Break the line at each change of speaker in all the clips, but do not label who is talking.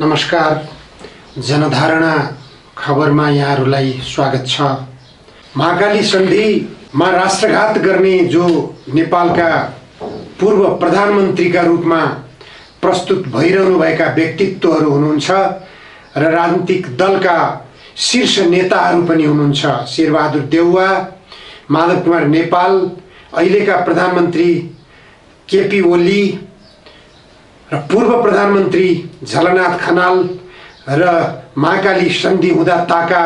नमस्कार। जनधारणा खबरमा यहाँहरूलाई स्वागत छ। महाकाली सन्धिमा राष्ट्रघात गर्ने जो नेपालका पूर्व प्रधानमन्त्रीका रूपमा प्रस्तुत भइरहनुभएका व्यक्तित्वहरू हुनुहुन्छ र राजनीतिक दलका शीर्ष नेताहरू पनि हुनुहुन्छ। शेरबहादुर देउवा, माधव कुमार नेपाल, अहिलेका प्रधानमन्त्री केपी ओली र पूर्व प्रधानमन्त्री झलनाथ खनाल र महाकाली सन्धि हुँदा ताका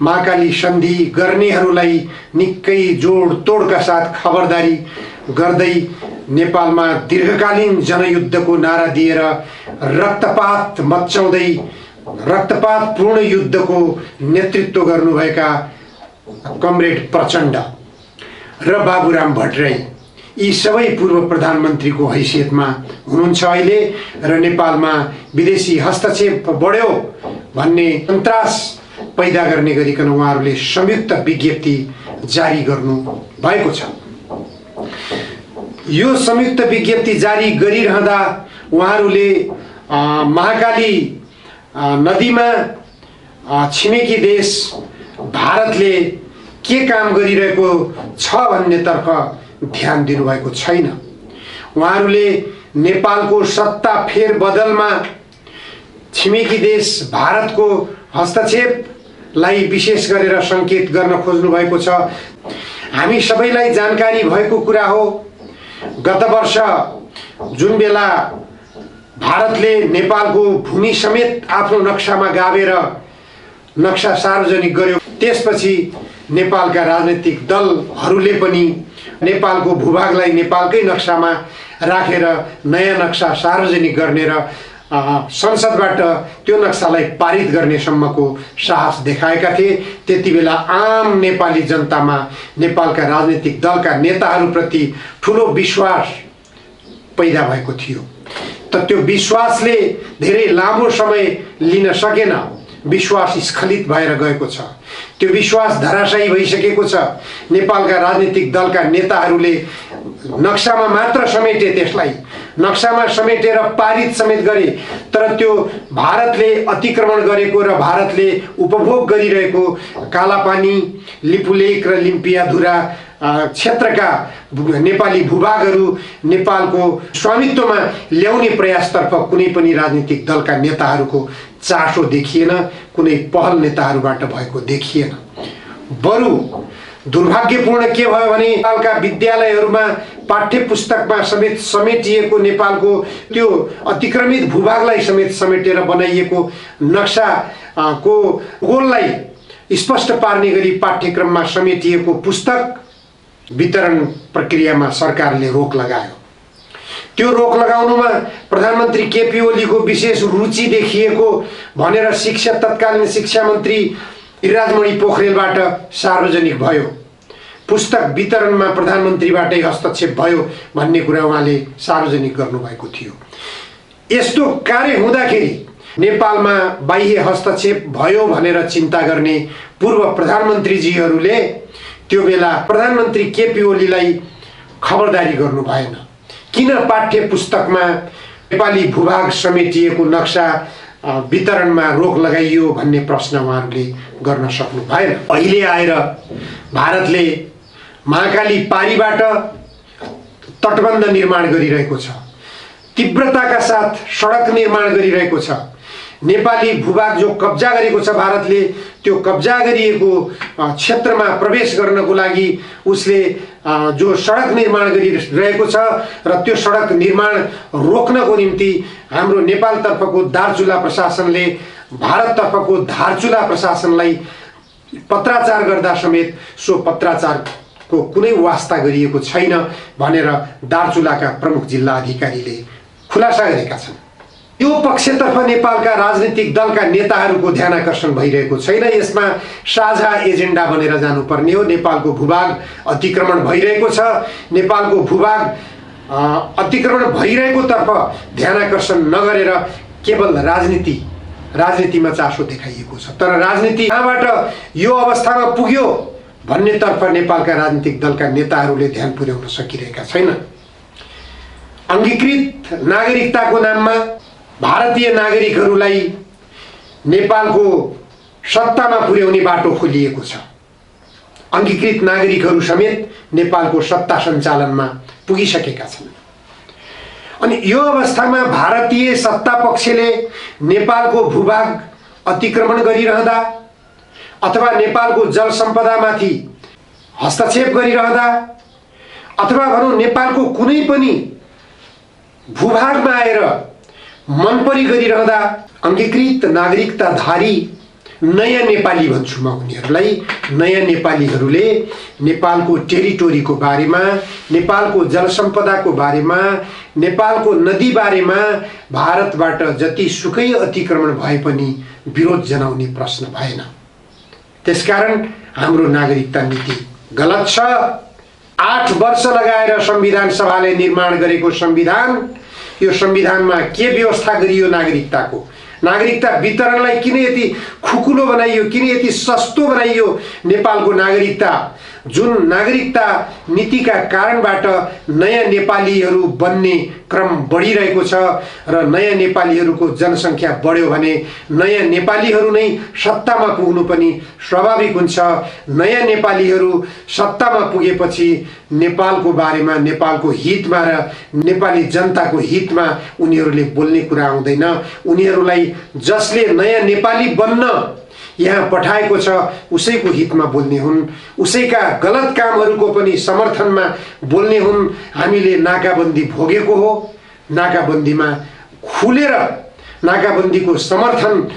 महाकाली सन्धि गर्नेहरूलाई निकै जोडतोडका साथ खबरदारी गर्दै नेपालमा दीर्घकालीन जनयुद्धको नारा दिएर रक्तपात मच्चाउँदै रक्तपातपूर्ण युद्धको नेतृत्व गर्नुभएका कमरेड प्रचण्ड र बाबुराम भट्टराई यी सबै पूर्व प्रधानमन्त्रीको हैसियतमा हुनुहुन्छ अहिले र नेपालमा विदेशी हस्तक्षेप बढ्यो भन्ने सन्तास पैदा गर्ने गरिकन उहाँहरूले संयुक्त विज्ञप्ति जारी गर्नु भएको छ। यो संयुक्त विज्ञप्ति जारी गरिरहँदा उहाँहरूले महाकाली नदीमा छिमेकी देश भारतले के काम गरिरहेको छ भन्नेतर्फ ध्यान दिनुभएको छैन। उहाँहरूले नेपालको सत्ता फेरबदलमा छिमेकी देश भारतको हस्तक्षेपलाई विशेष गरेर सङ्केत गर्न खोज्नु भएको छ। हामी सबैलाई जानकारी भएको कुरा हो, गत वर्ष जुन बेला भारतले नेपालको भूमि समेत आफ्नो नक्सामा गाभेर नक्सा सार्वजनिक गर्यो, त्यसपछि नेपालका राजनीतिक दलहरूले पनि नेपालको भूभागलाई नेपालकै नक्सामा राखेर नयाँ नक्सा सार्वजनिक गर्ने र संसदबाट त्यो नक्सालाई पारित गर्ने सम्मको साहस देखाएका थिए। त्यति बेला आम नेपाली जनतामा नेपालका राजनीतिक दलका नेताहरूप्रति ठुलो विश्वास पैदा भएको थियो। तर त्यो विश्वासले धेरै लामो समय लिन सकेन, विश्वास स्खलित भएर गएको छ। त्यो विश्वास धराशायी भइसकेको छ। नेपालका राजनीतिक दलका नेताहरूले नक्सामा मात्र समेटे, त्यसलाई नक्सामा समेटेर पारित समेत गरे, तर त्यो भारतले अतिक्रमण गरेको र भारतले उपभोग गरिरहेको कालापानी, लिपुलेक र लिम्पियाधुरा क्षेत्रका नेपाली भूभागहरू नेपालको स्वामित्वमा ल्याउने प्रयासतर्फ कुनै पनि राजनीतिक दलका नेताहरूको चासो देखिएन, कुनै पहल नेताहरूबाट भएको देखिएन। बरु दुर्भाग्यपूर्ण के भयो भने नेपालका विद्यालयहरूमा पाठ्य पुस्तकमा समेत समेटिएको नेपालको त्यो अतिक्रमित भूभागलाई समेत समेटेर बनाइएको नक्साको गोललाई स्पष्ट पार्ने गरी पाठ्यक्रममा समेटिएको पुस्तक वितरण प्रक्रियामा सरकारले रोक लगायो। त्यो रोक लगाउनुमा प्रधानमन्त्री केपी ओलीको विशेष रुचि देखिएको भनेर तत्कालीन शिक्षा मन्त्री गिरिराजमणि पोखरेलबाट सार्वजनिक भयो। पुस्तक वितरणमा प्रधानमन्त्रीबाटै हस्तक्षेप भयो भन्ने कुरा उहाँले सार्वजनिक गर्नुभएको थियो। यस्तो कार्य हुँदाखेरि नेपालमा बाह्य हस्तक्षेप भयो भनेर चिन्ता गर्ने पूर्व प्रधानमन्त्रीजीहरूले त्यो बेला प्रधानमन्त्री केपी ओलीलाई खबरदारी गर्नु भएन। किन पाठ्य पुस्तकमा नेपाली भूभाग समेटिएको नक्सा वितरणमा रोक लगाइयो भन्ने प्रश्न उहाँहरूले गर्न सक्नु भएन। अहिले आएर भारतले महाकाली पारीबाट तटबन्ध निर्माण गरिरहेको छ, तीव्रताका साथ सडक निर्माण गरिरहेको छ। नेपाली भूभाग जो कब्जा गरेको छ भारतले, त्यो कब्जा गरिएको क्षेत्रमा प्रवेश गर्नको लागि उसले जो सडक निर्माण गरिरहेको छ र त्यो सडक निर्माण रोक्नको निम्ति हाम्रो नेपालतर्फको दार्चुला प्रशासनले भारततर्फको धारचुला प्रशासनलाई पत्राचार गर्दा समेत सो पत्राचारको कुनै वास्ता गरिएको छैन भनेर दार्चुलाका प्रमुख जिल्ला अधिकारीले खुलासा गरेका छन्। यो पक्षतर्फ नेपालका राजनीतिक दलका नेताहरूको ध्यानाकर्षण भइरहेको छैन। यसमा साझा एजेन्डा बनेर जानुपर्ने हो। नेपालको भूभाग अतिक्रमण भइरहेको छ, नेपालको भूभाग अतिक्रमण भइरहेको तर्फ ध्यानाकर्षण नगरेर केवल राजनीतिमा चासो देखाइएको छ। तर राजनीति कहाँबाट यो अवस्थामा पुग्यो भन्नेतर्फ नेपालका राजनीतिक दलका नेताहरूले ध्यान पुर्याउन सकिरहेका छैनन्। अंगीकृत नागरिकताको नाममा भारतीय नागरिकहरूलाई नेपालको सत्तामा पुर्याउने बाटो खोलिएको छ। अङ्गीकृत नागरिकहरू समेत नेपालको सत्ता सञ्चालनमा पुगिसकेका छन्। अनि यो अवस्थामा भारतीय सत्ता पक्षले नेपालको भूभाग अतिक्रमण गरिरहँदा अथवा नेपालको जल सम्पदामाथि हस्तक्षेप गरिरहँदा अथवा भनौँ नेपालको कुनै पनि भूभागमा आएर मनपरी गरिरहँदा अङ्गीकृत नागरिकताधारी नयाँ नेपाली भन्छु म उनीहरूलाई। नयाँ नेपालीहरूले नेपालको टेरिटोरीको बारेमा, नेपालको जलसम्पदाको बारेमा, नेपालको नदी बारेमा भारतबाट जतिसुकै अतिक्रमण भए पनि विरोध जनाउने प्रश्न भएन। त्यसकारण हाम्रो नागरिकता नीति गलत छ। 8 वर्ष लगाएर संविधान सभाले निर्माण गरेको संविधान, यो संविधानमा के व्यवस्था गरियो नागरिकताको, नागरिकता वितरणलाई किन यति खुकुलो बनाइयो, किन यति सस्तो बनाइयो नेपालको नागरिकता, जुन नागरिकता नीतिका कारणबाट नयाँ नेपालीहरू बन्ने क्रम बढिरहेको छ र नयाँ नेपालीहरूको जनसङ्ख्या बढ्यो भने नयाँ नेपालीहरू नै सत्तामा पुग्नु पनि स्वाभाविक हुन्छ। नयाँ नेपालीहरू सत्तामा पुगेपछि नेपालको बारेमा, नेपालको हितमा र नेपाली जनताको हितमा उनीहरूले बोल्ने कुरा आउँदैन। उनीहरूलाई जसले नयाँ नेपाली बन्न यहाँ पठाएको छ उसैको हितमा बोल्ने हुन्, उसैका गलत कामहरूको पनि समर्थनमा बोल्ने हुन्। हामीले नाकाबन्दी भोगेको हो, नाकाबन्दीमा खुलेर नाकाबन्दीको समर्थन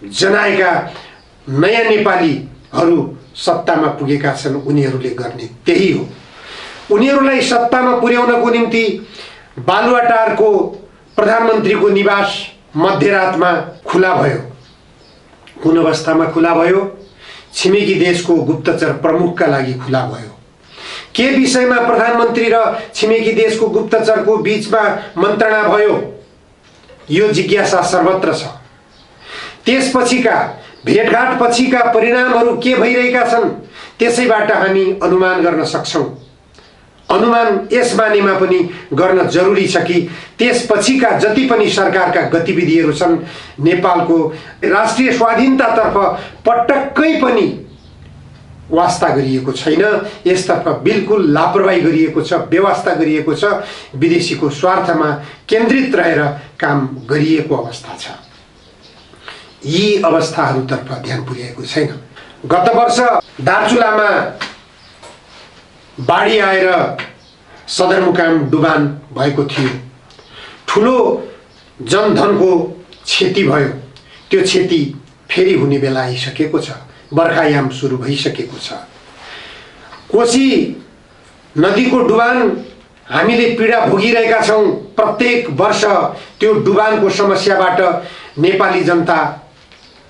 जनाएका नयाँ नेपालीहरू सत्तामा पुगेका छन्, उनीहरूले गर्ने त्यही हो। उनीहरूलाई सत्तामा पुर्याउनको निम्ति बालुवाटारको प्रधानमन्त्रीको निवास मध्यरातमा खुला भयो, कुन अवस्थामा खुला भयो? छिमेकी देशको गुप्तचर प्रमुखका लागि खुला भयो। के विषयमा प्रधानमन्त्री र छिमेकी देशको गुप्तचरको बीचमा मन्त्रणा भयो? यो जिज्ञासा सर्वत्र छ। त्यसपछिका भेटघाट पछिका परिणामहरू के भइरहेका छन् त्यसैबाट हामी अनुमान गर्न सक्छौँ। अनुमान यस बारेमा पनि गर्न जरुरी छ कि त्यसपछिका जति पनि सरकारका गतिविधिहरू छन् नेपालको राष्ट्रिय स्वाधीनतातर्फ पटक्कै पनि वास्ता गरिएको छैन। यसतर्फ बिल्कुल लापरवाही गरिएको छ, बेवास्ता गरिएको छ, विदेशीको स्वार्थमा केन्द्रित रहेर काम गरिएको अवस्था छ। यी अवस्थाहरूतर्फ ध्यान पुर्याएको छैन। गत वर्ष दार्चुलामा बाढी आएर सदरमुकाम डुबान भएको थियो, ठुलो जनधनको क्षति भयो। त्यो क्षति फेरि हुने बेला आइसकेको छ, बर्खायाम सुरु भइसकेको छ। कोशी नदीको डुबान हामीले पीडा भोगिरहेका छौँ। प्रत्येक वर्ष त्यो डुबानको समस्याबाट नेपाली जनता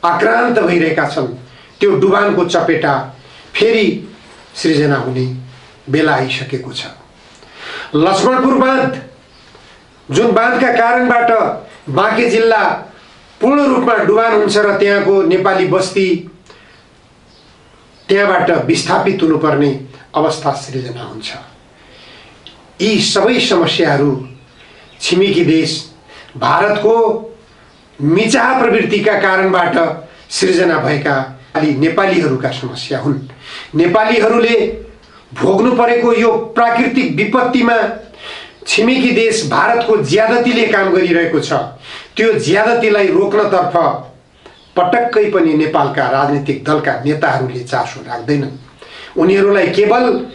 आक्रान्त भइरहेका छन्। त्यो डुबानको चपेटा फेरि सृजना हुने बेला आइसकेको छ। लक्ष्मणपुर बाँध, जुन बाँधका कारणबाट बाँके जिल्ला पूर्ण रूपमा डुबान हुन्छ र त्यहाँको नेपाली बस्ती त्यहाँबाट विस्थापित हुनुपर्ने अवस्था सृजना हुन्छ। यी सबै समस्याहरू छिमेकी देश भारतको मिचाह प्रवृत्तिका कारणबाट सृजना भएका नेपालीहरूका समस्या हुन्। नेपालीहरूले भोग्नु परेको यो प्राकृतिक विपत्तिमा छिमेकी देश भारतको ज्यादतीले काम गरिरहेको छ। त्यो ज्यादतीलाई रोक्नतर्फ पटक्कै पनि नेपालका राजनीतिक दलका नेताहरूले चासो राख्दैनन्। उनीहरूलाई केवल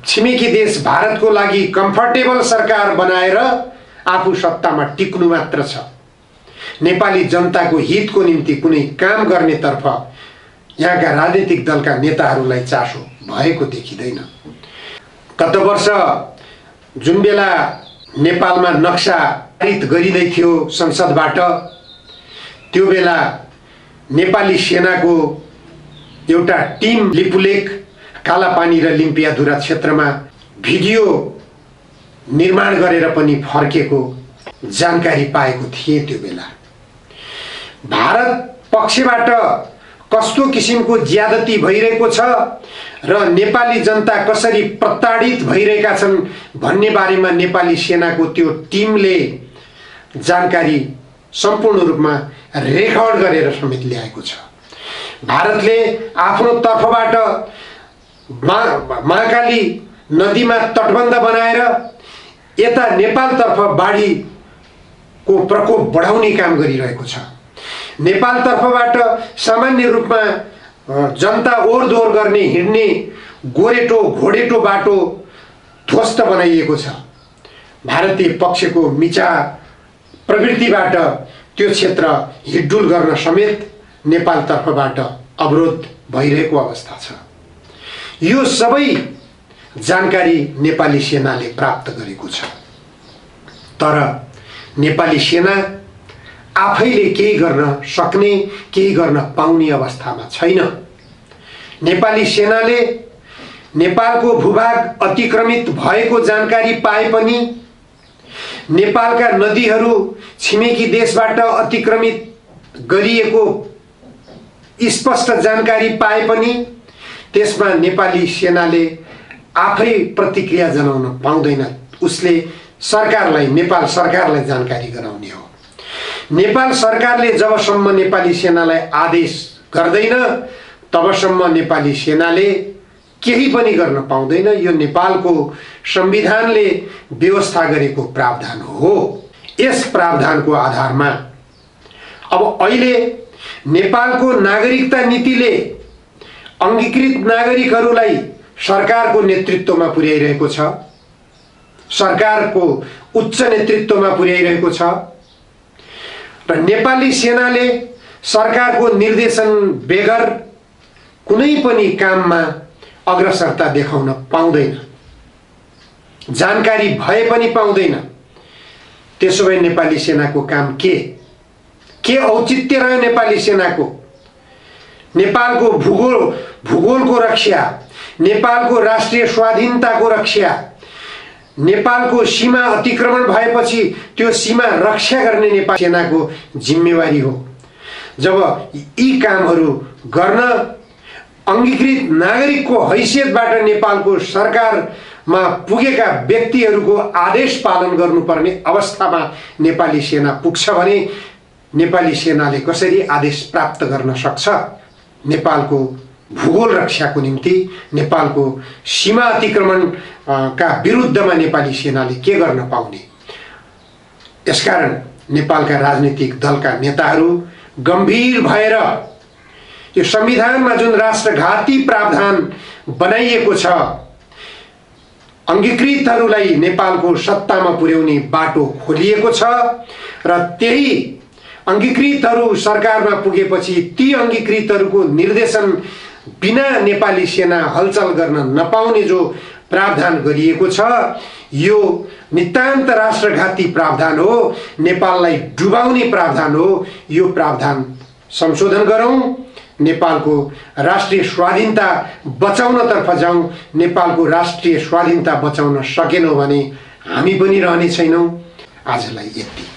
छिमेकी देश भारतको लागि कम्फर्टेबल सरकार बनाएर आफू सत्तामा टिक्नु मात्र छ। नेपाली जनताको हितको निम्ति कुनै काम गर्नेतर्फ यहाँका राजनीतिक दलका नेताहरूलाई चासो भएको देखिँदैन। गत वर्ष जुन बेला नेपालमा नक्सा पारित गरिँदै थियो संसदबाट, त्यो बेला नेपाली सेनाको एउटा टिम लिपुलेक, कालापानी र लिम्पियाधुरा क्षेत्रमा भिडियो निर्माण गरेर पनि फर्केको जानकारी पाएको थिए। त्यो बेला भारत पक्षबाट कस्तो किसिमको ज्यादती भइरहेको छ र नेपाली जनता कसरी प्रताडित भइरहेका छन् भन्ने बारेमा नेपाली सेनाको त्यो टिमले जानकारी सम्पूर्ण रूपमा रेकर्ड गरेर समेत ल्याएको छ। भारतले आफ्नो तर्फबाट महाकाली नदीमा तटबन्ध बनाएर यता नेपालतर्फ बाढीको प्रकोप बढाउने काम गरिरहेको छ। नेपालतर्फबाट सामान्य रूपमा जनता ओहोरदोहोर गर्ने हिँड्ने गोरेटो घोडेटो बाटो ध्वस्त बनाइएको छ। भारतीय पक्षको मिचा प्रवृत्तिबाट त्यो क्षेत्र हिड्डुल गर्न समेत नेपालतर्फबाट अवरोध भइरहेको अवस्था छ। यो सबै जानकारी नेपाली सेनाले प्राप्त गरेको छ, तर नेपाली सेना आफैले केही गर्न सक्ने, केही गर्न पाउने अवस्थामा छैन। नेपाली सेनाले नेपालको भूभाग अतिक्रमित भएको जानकारी पाए पनि, नेपालका नदीहरू छिमेकी देशबाट अतिक्रमित गरिएको स्पष्ट जानकारी पाए पनि त्यसमा नेपाली सेनाले आफै प्रतिक्रिया जनाउन पाउँदैन। उसले सरकारलाई, नेपाल सरकारलाई जानकारी गराउने हो। नेपाल सरकारले जबसम्म नेपाली सेनालाई आदेश गर्दैन तबसम्म नेपाली सेनाले केही पनि गर्न पाउँदैन। यो नेपालको संविधानले व्यवस्था गरेको प्रावधान हो। यस प्रावधानको आधारमा अब अहिले नेपालको नागरिकता नीतिले अंगीकृत नागरिकहरूलाई सरकारको नेतृत्वमा पुर्याइरहेको छ, सरकारको उच्च नेतृत्वमा पुर्याइरहेको छ र नेपाली सेनाले सरकारको निर्देशन बेगर कुनै पनि काममा अग्रसरता देखाउन पाउँदैन, जानकारी भए पनि पाउँदैन। त्यसो भए नेपाली सेनाको काम के औचित्य रह्यो? नेपाली सेनाको नेपालको भूगोलको रक्षा, नेपालको राष्ट्रिय स्वाधीनताको रक्षा, नेपालको सीमा अतिक्रमण भएपछि त्यो सीमा रक्षा गर्ने नेपाली सेनाको जिम्मेवारी हो। जब यी कामहरू गर्न अंगीकृत नागरिकको हैसियतबाट नेपालको सरकारमा पुगेका व्यक्तिहरूको आदेश पालन गर्नुपर्ने अवस्थामा नेपाली सेना पुग्छ भने नेपाली सेनाले कसरी आदेश प्राप्त गर्न सक्छ? नेपालको भूगोल रक्षाको निम्ति, नेपालको सीमा अतिक्रमण का विरुद्धमा नेपाली सेनाले के गर्न पाउने? यसकारण नेपालका राजनीतिक दलका नेताहरू गम्भीर भएर यो संविधानमा जुन राष्ट्रघाती प्रावधान बनाइएको छ, अंगीकृतहरूलाई नेपालको सत्तामा पुर्याउने बाटो खोलिएको छ र त्यही अंगीकृतहरू सरकारमा पुगेपछि ती अंगीकृतहरूको निर्देशन बिना नेपाली सेना हलचल गर्न नपाउने जो प्रावधान गरिएको छ, यो नितान्त राष्ट्रघाती प्रावधान हो, नेपाललाई डुबाउने प्रावधान हो। यो प्रावधान संशोधन गरौं, नेपालको राष्ट्रिय स्वाधीनता बचाउनतर्फ जाउँ। नेपालको राष्ट्रिय स्वाधीनता बचाउन सकेनौं भने हामी पनि रहने छैनौं। आजलाई यति।